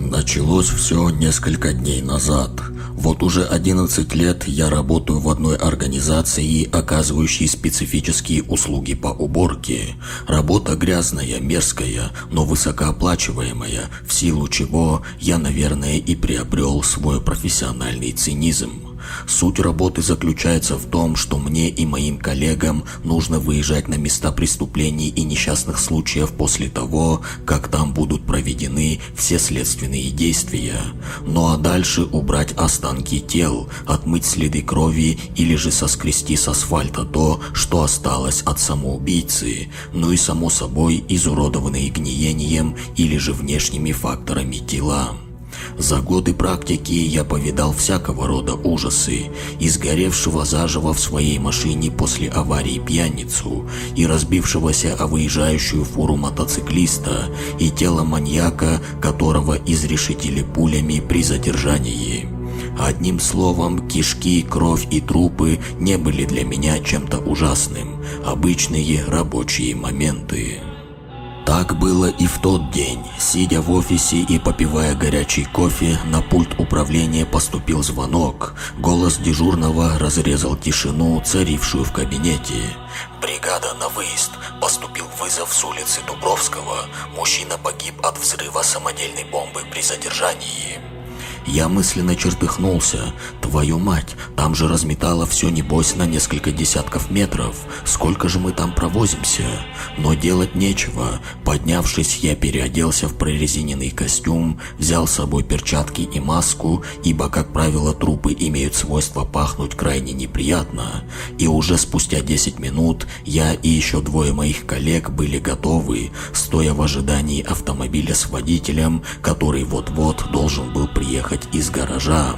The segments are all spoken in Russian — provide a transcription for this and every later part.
Началось все несколько дней назад. Вот уже 11 лет я работаю в одной организации, оказывающей специфические услуги по уборке. Работа грязная, мерзкая, но высокооплачиваемая, в силу чего я, наверное, и приобрел свой профессиональный цинизм. Суть работы заключается в том, что мне и моим коллегам нужно выезжать на места преступлений и несчастных случаев после того, как там будут проведены все следственные действия. Ну а дальше убрать останки тел, отмыть следы крови или же соскрести с асфальта то, что осталось от самоубийцы, ну и само собой изуродованные гниением или же внешними факторами тела. За годы практики я повидал всякого рода ужасы: и сгоревшего заживо в своей машине после аварии пьяницу, и разбившегося о выезжающую фуру мотоциклиста, и тело маньяка, которого изрешетили пулями при задержании. Одним словом, кишки, кровь и трупы не были для меня чем-то ужасным, обычные рабочие моменты. Так было и в тот день. Сидя в офисе и попивая горячий кофе, на пульт управления поступил звонок. Голос дежурного разрезал тишину, царившую в кабинете. «Бригада на выезд. Поступил вызов с улицы Дубровского. Мужчина погиб от взрыва самодельной бомбы при задержании». Я мысленно чертыхнулся. Твою мать, там же разметало все небось на несколько десятков метров. Сколько же мы там провозимся? Но делать нечего. Поднявшись, я переоделся в прорезиненный костюм, взял с собой перчатки и маску, ибо, как правило, трупы имеют свойство пахнуть крайне неприятно. И уже спустя 10 минут я и еще двое моих коллег были готовы, стоя в ожидании автомобиля с водителем, который вот-вот должен был приехать из гаража.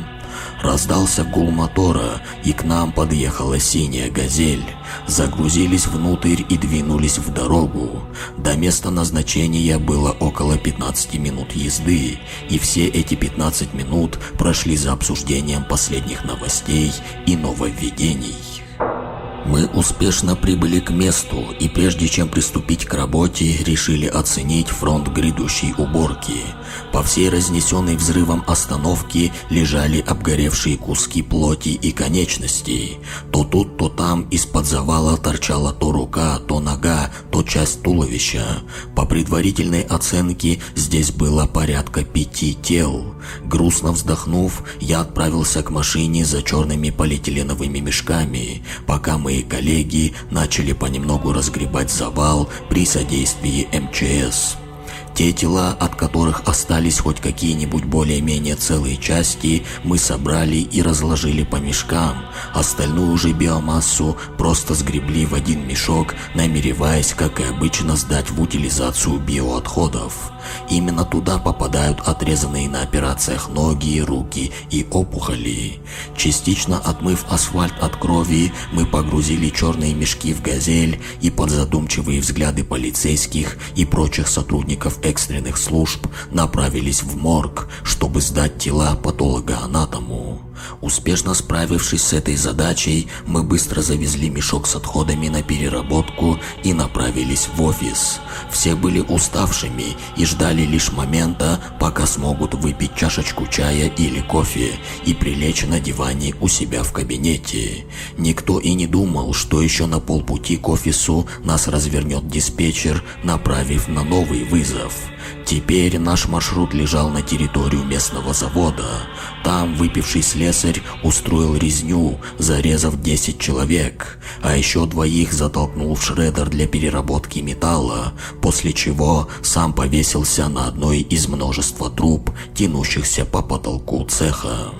Раздался гул мотора, и к нам подъехала синяя «Газель». Загрузились внутрь и двинулись в дорогу. До места назначения было около 15 минут езды, и все эти 15 минут прошли за обсуждением последних новостей и нововведений. Мы успешно прибыли к месту, и прежде чем приступить к работе, решили оценить фронт грядущей уборки. По всей разнесенной взрывом остановке лежали обгоревшие куски плоти и конечностей. То тут, то там из-под завала торчала то рука, то нога, то часть туловища. По предварительной оценке здесь было порядка 5 тел. Грустно вздохнув, я отправился к машине за черными полиэтиленовыми мешками, пока мои коллеги начали понемногу разгребать завал при содействии МЧС. Те тела, от которых остались хоть какие-нибудь более-менее целые части, мы собрали и разложили по мешкам. Остальную же биомассу просто сгребли в один мешок, намереваясь, как и обычно, сдать в утилизацию биоотходов. Именно туда попадают отрезанные на операциях ноги, руки и опухоли. Частично отмыв асфальт от крови, мы погрузили черные мешки в «Газель» и под задумчивые взгляды полицейских и прочих сотрудников экстренных служб направились в морг, чтобы сдать тела патологоанатому. Успешно справившись с этой задачей, мы быстро завезли мешок с отходами на переработку и направились в офис. Все были уставшими и ждали лишь момента, пока смогут выпить чашечку чая или кофе и прилечь на диване у себя в кабинете. Никто и не думал, что еще на полпути к офису нас развернет диспетчер, направив на новый вызов. Теперь наш маршрут лежал на территорию местного завода. Там выпивший слесарь устроил резню, зарезав 10 человек, а еще 2 затолкнул в шредер для переработки металла, после чего сам повесился на одной из множества труб, тянущихся по потолку цеха.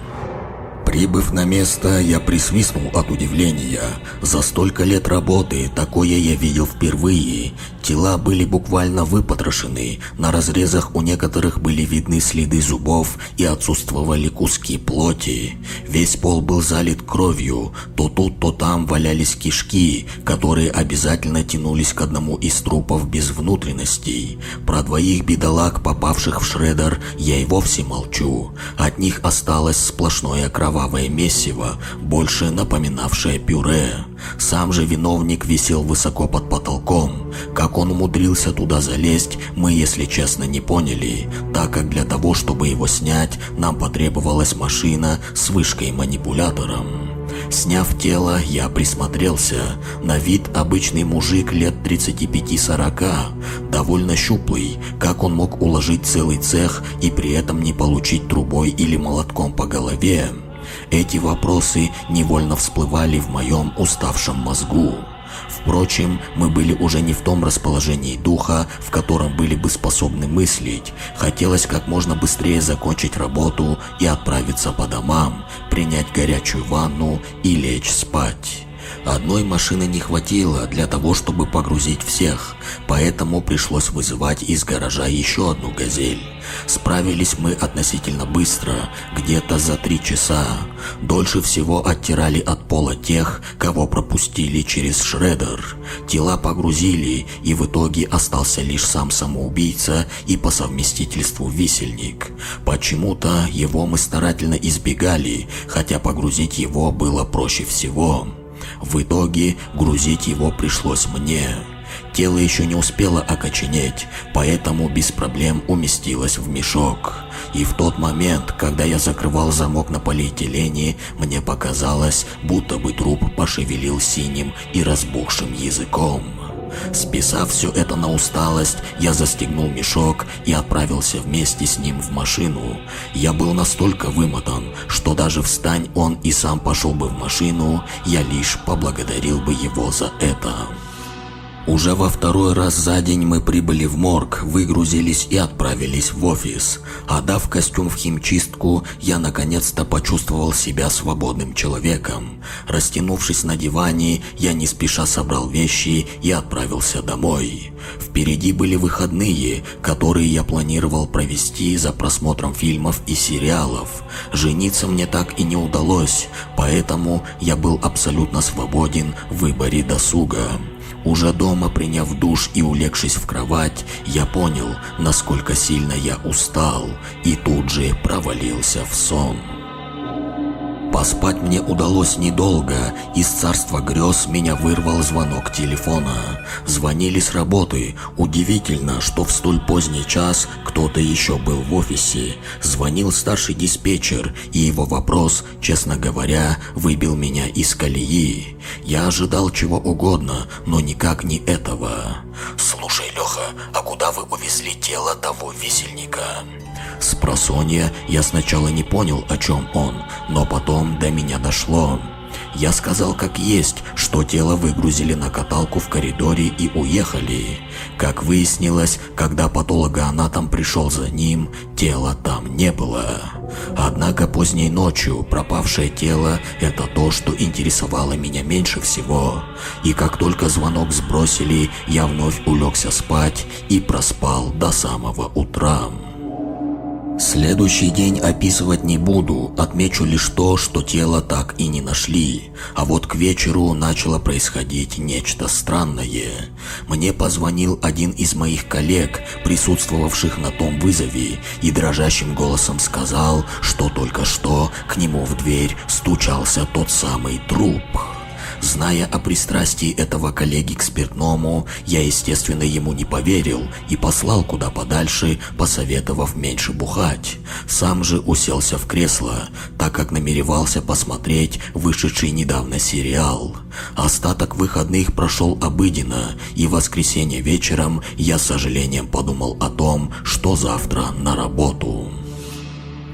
Прибыв на место, я присвистнул от удивления. За столько лет работы такое я видел впервые. Тела были буквально выпотрошены, на разрезах у некоторых были видны следы зубов и отсутствовали куски плоти. Весь пол был залит кровью, то тут, то там валялись кишки, которые обязательно тянулись к одному из трупов без внутренностей. Про 2 бедолаг, попавших в шредер, я и вовсе молчу. От них осталось сплошное кровавое кровавое месиво, больше напоминавшее пюре. Сам же виновник висел высоко под потолком. Как он умудрился туда залезть, мы, если честно, не поняли, так как для того, чтобы его снять, нам потребовалась машина с вышкой-манипулятором. Сняв тело, я присмотрелся. На вид обычный мужик лет 35-40, довольно щуплый. Как он мог уложить целый цех и при этом не получить трубой или молотком по голове? Эти вопросы невольно всплывали в моем уставшем мозгу. Впрочем, мы были уже не в том расположении духа, в котором были бы способны мыслить. Хотелось как можно быстрее закончить работу и отправиться по домам, принять горячую ванну и лечь спать. Одной машины не хватило для того, чтобы погрузить всех, поэтому пришлось вызывать из гаража еще одну «Газель». Справились мы относительно быстро, где-то за 3 часа. Дольше всего оттирали от пола тех, кого пропустили через шреддер. Тела погрузили, и в итоге остался лишь сам самоубийца и по совместительству висельник. Почему-то его мы старательно избегали, хотя погрузить его было проще всего. В итоге грузить его пришлось мне. Тело еще не успело окоченеть, поэтому без проблем уместилось в мешок. И в тот момент, когда я закрывал замок на полиэтилене, мне показалось, будто бы труп пошевелил синим и разбухшим языком. Списав все это на усталость, я застегнул мешок и отправился вместе с ним в машину. Я был настолько вымотан, что даже встань он и сам пошел бы в машину, я лишь поблагодарил бы его за это. Уже во второй раз за день мы прибыли в морг, выгрузились и отправились в офис. Отдав костюм в химчистку, я наконец-то почувствовал себя свободным человеком. Растянувшись на диване, я не спеша собрал вещи и отправился домой. Впереди были выходные, которые я планировал провести за просмотром фильмов и сериалов. Жениться мне так и не удалось, поэтому я был абсолютно свободен в выборе досуга. Уже дома, приняв душ и улегшись в кровать, я понял, насколько сильно я устал, и тут же провалился в сон. Поспать мне удалось недолго, из царства грез меня вырвал звонок телефона. Звонили с работы. Удивительно, что в столь поздний час кто-то еще был в офисе. Звонил старший диспетчер, и его вопрос, честно говоря, выбил меня из колеи. Я ожидал чего угодно, но никак не этого. «Слушай, Леха, а куда вы увезли тело того висельника?» Спросонья я сначала не понял, о чем он, но потом до меня дошло. Я сказал как есть, что тело выгрузили на каталку в коридоре и уехали. Как выяснилось, когда патологоанатом пришел за ним, тела там не было. Однако поздней ночью пропавшее тело – это то, что интересовало меня меньше всего. И как только звонок сбросили, я вновь улегся спать и проспал до самого утра. Следующий день описывать не буду, отмечу лишь то, что тело так и не нашли. А вот к вечеру начало происходить нечто странное. Мне позвонил один из моих коллег, присутствовавших на том вызове, и дрожащим голосом сказал, что только что к нему в дверь стучался тот самый труп. Зная о пристрастии этого коллеги к спиртному, я, естественно, ему не поверил и послал куда подальше, посоветовав меньше бухать. Сам же уселся в кресло, так как намеревался посмотреть вышедший недавно сериал. Остаток выходных прошел обыденно, и в воскресенье вечером я с сожалением подумал о том, что завтра на работу.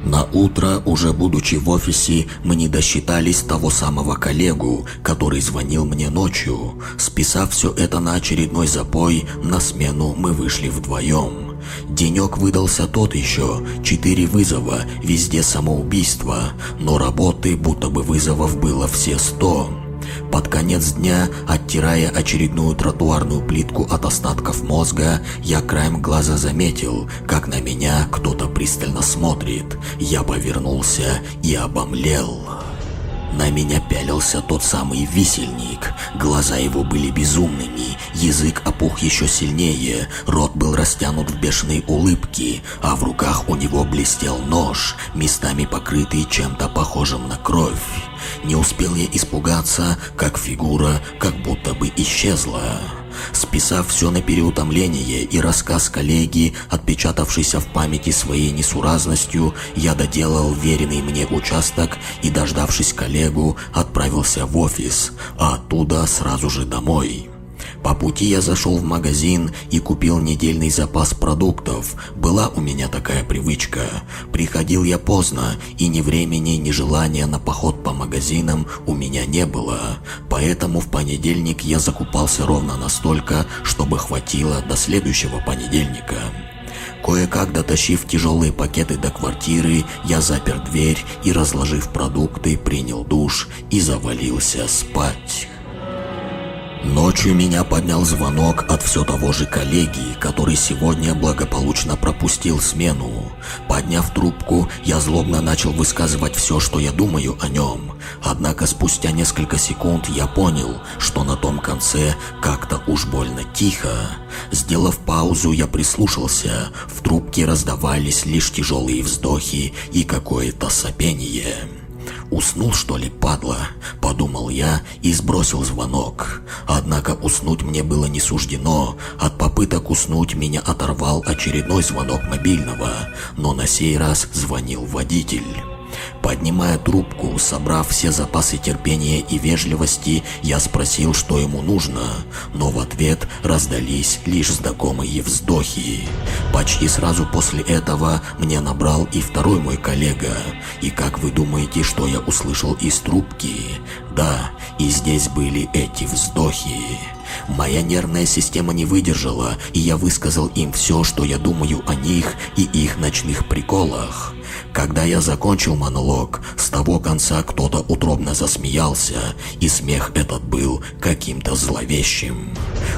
На утро, уже будучи в офисе, мы не досчитались того самого коллегу, который звонил мне ночью. Списав все это на очередной запой, на смену мы вышли вдвоем. Денек выдался тот еще, 4 вызова, везде самоубийство, но работы будто бы вызовов было все 100. Под конец дня, оттирая очередную тротуарную плитку от остатков мозга, я краем глаза заметил, как на меня кто-то пристально смотрит. Я повернулся и обомлел. На меня пялился тот самый висельник. Глаза его были безумными, язык опух еще сильнее, рот был растянут в бешеной улыбке, а в руках у него блестел нож, местами покрытый чем-то похожим на кровь. Не успел я испугаться, как фигура как будто бы исчезла. Списав все на переутомление и рассказ коллеги, отпечатавшийся в памяти своей несуразностью, я доделал веренный мне участок и, дождавшись коллегу, отправился в офис, а оттуда сразу же домой. По пути я зашел в магазин и купил недельный запас продуктов. Была у меня такая привычка. Приходил я поздно, и ни времени, ни желания на поход по магазинам у меня не было. Поэтому в понедельник я закупался ровно настолько, чтобы хватило до следующего понедельника. Кое-как дотащив тяжелые пакеты до квартиры, я запер дверь и, разложив продукты, принял душ и завалился спать. Ночью меня поднял звонок от все того же коллеги, который сегодня благополучно пропустил смену. Подняв трубку, я злобно начал высказывать все, что я думаю о нем. Однако спустя несколько секунд я понял, что на том конце как-то уж больно тихо. Сделав паузу, я прислушался. В трубке раздавались лишь тяжелые вздохи и какое-то сопение. «Уснул, что ли, падла?» – подумал я и сбросил звонок. Однако уснуть мне было не суждено. От попыток уснуть меня оторвал очередной звонок мобильного, но на сей раз звонил водитель. Поднимая трубку, собрав все запасы терпения и вежливости, я спросил, что ему нужно, но в ответ раздались лишь знакомые вздохи. Почти сразу после этого мне набрал и второй мой коллега. И как вы думаете, что я услышал из трубки? Да, и здесь были эти вздохи. Моя нервная система не выдержала, и я высказал им все, что я думаю о них и их ночных приколах. Когда я закончил монолог, с того конца кто-то утробно засмеялся, и смех этот был каким-то зловещим.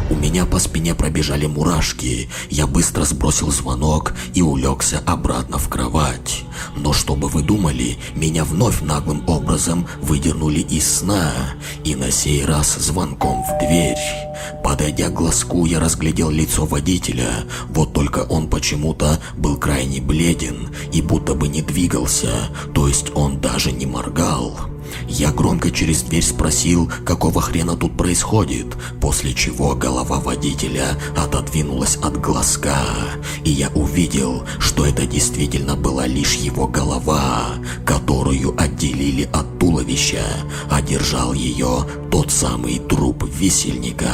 У меня по спине пробежали мурашки, я быстро сбросил звонок и улегся обратно в кровать. Но что бы вы думали, меня вновь наглым образом выдернули из сна, и на сей раз звонком в дверь. Подойдя к глазку, я разглядел лицо водителя, вот только он почему-то был крайне бледен и будто бы не двигался, то есть он даже не моргал. Я громко через дверь спросил, какого хрена тут происходит, после чего голова водителя отодвинулась от глазка, и я увидел, что это действительно была лишь его голова, которую отделили от туловища, а держал ее тот самый труп висельника.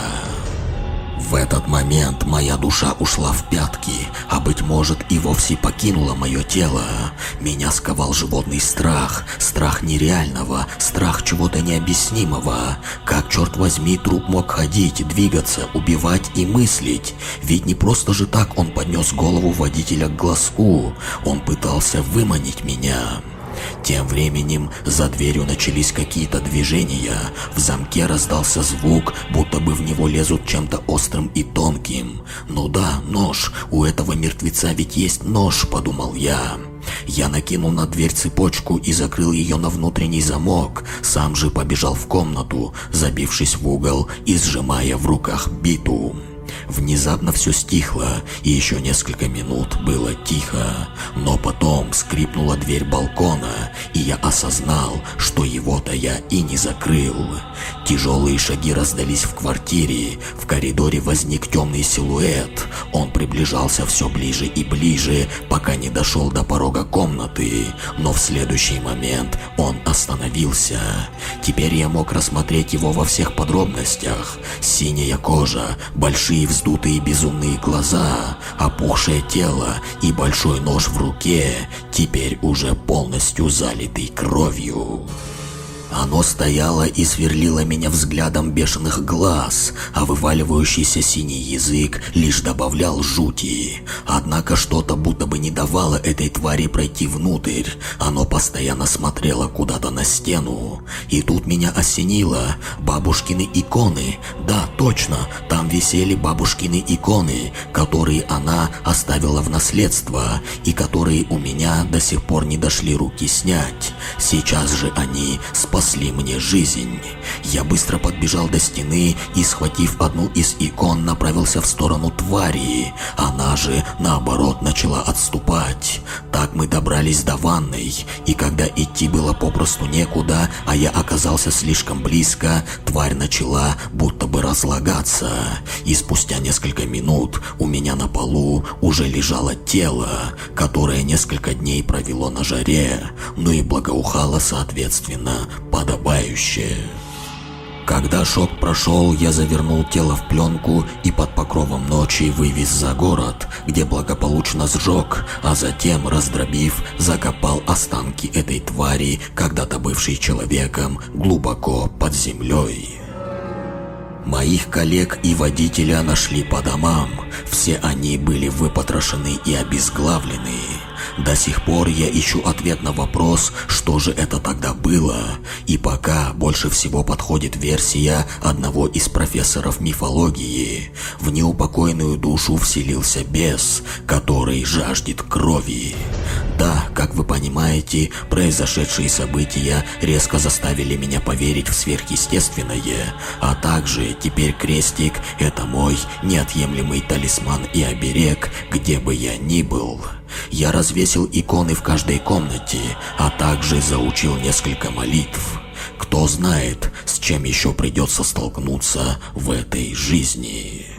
В этот момент моя душа ушла в пятки, а быть может и вовсе покинула мое тело. Меня сковал животный страх, страх нереального, страх чего-то необъяснимого. Как, черт возьми, труп мог ходить, двигаться, убивать и мыслить? Ведь не просто же так он поднес голову водителя к глазку, он пытался выманить меня. Тем временем за дверью начались какие-то движения, в замке раздался звук, будто бы в него лезут чем-то острым и тонким. Ну да, нож, у этого мертвеца ведь есть нож, подумал я. Я накинул на дверь цепочку и закрыл ее на внутренний замок, сам же побежал в комнату, забившись в угол и сжимая в руках биту. Внезапно все стихло, и еще несколько минут было тихо, но потом скрипнула дверь балкона, и я осознал, что его-то я и не закрыл. Тяжелые шаги раздались в квартире, в коридоре возник темный силуэт, он приближался все ближе и ближе, пока не дошел до порога комнаты, но в следующий момент он остановился. Теперь я мог рассмотреть его во всех подробностях: синяя кожа, большие вздутые безумные глаза, опухшее тело и большой нож в руке, теперь уже полностью залитый кровью. Оно стояло и сверлило меня взглядом бешеных глаз, а вываливающийся синий язык лишь добавлял жути. Однако что-то будто бы не давало этой твари пройти внутрь, оно постоянно смотрело куда-то на стену. И тут меня осенило: бабушкины иконы. Да, точно, там висели бабушкины иконы, которые она оставила в наследство, и которые у меня до сих пор не дошли руки снять. Сейчас же они спасали спасли мне жизнь. Я быстро подбежал до стены и, схватив одну из икон, направился в сторону твари. Она же, наоборот, начала отступать. Так мы добрались до ванной, и когда идти было попросту некуда, а я оказался слишком близко, тварь начала будто бы разлагаться. И спустя несколько минут у меня на полу уже лежало тело, которое несколько дней провело на жаре, но и благоухало соответственно подобающе. Когда шок прошел, я завернул тело в пленку и под покровом ночи вывез за город, где благополучно сжег, а затем, раздробив, закопал останки этой твари, когда-то бывшей человеком, глубоко под землей. Моих коллег и водителя нашли по домам. Все они были выпотрошены и обезглавлены. До сих пор я ищу ответ на вопрос, что же это тогда было. И пока больше всего подходит версия одного из профессоров мифологии. В неупокоенную душу вселился бес, который жаждет крови. Да, как вы понимаете, произошедшие события резко заставили меня поверить в сверхъестественное, а также теперь крестик – это мой неотъемлемый талисман и оберег, где бы я ни был. Я развесил иконы в каждой комнате, а также заучил несколько молитв. Кто знает, с чем еще придется столкнуться в этой жизни.